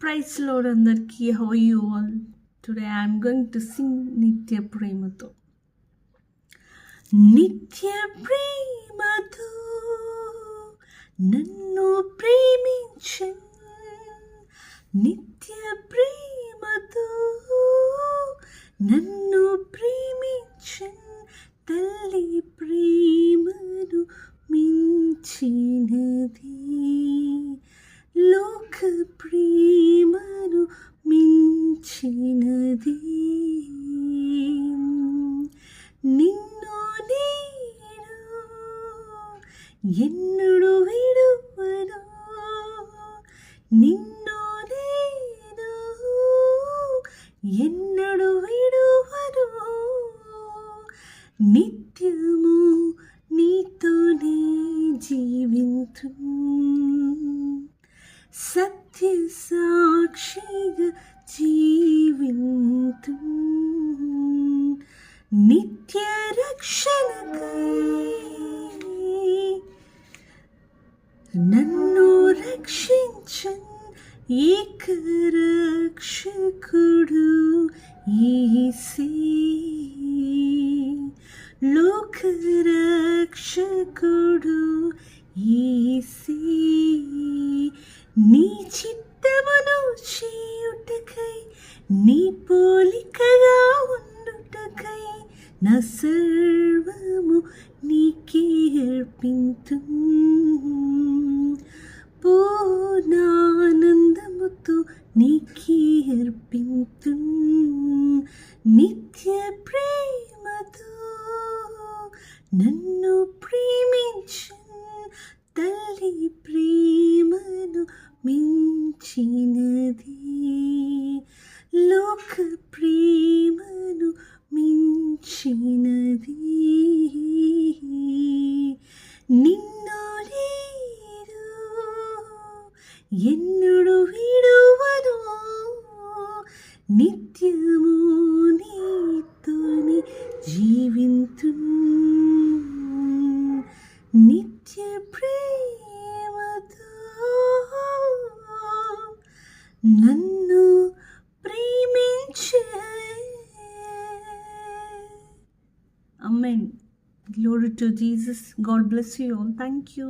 Praise Lord అందరికీ. How are you all? Today I am going to sing నిత్య ప్రేమతో. నిత్య ప్రేమతో నన్ను ప్రేమించన్, నిత్య ప్రేమతో నన్ను ప్రేమించన్, తల్లి ప్రేమను మించినది, లోక ప్రేమను మించినది. నిన్ను నేను ఎన్నడూ విడువను, నిన్ను నేను ఎన్నడూ విడువను, నిత్యము నీతోనే జీవింతు, సత్య సాక్షిగా జీవింతు, నిత్య రక్షణకై నన్ను రక్షించన్ ఏక రక్షకుడు యేసే, లోక రక్షకుడు యేసే. నీ చిత్తమును చేయుటకై, నీ పోలికగా ఉండుటకై, నా సర్వము నీకే అర్పింతు, పూర్ణానందముతో నీకే అర్పింతు, నిత్య ప్రేమతో నన్ను ప్రేమించన్, తల్లి ప్రేమను మించినది, లోక ప్రేమను మించినది. నిన్ను నేను ఎన్నడూ విడువను, నిత్యము నీతోని జీవింతు, నిత్య ప్రేమతో నన్ను ప్రేమించే. Amen. Glory to Jesus. God bless you all. Thank you.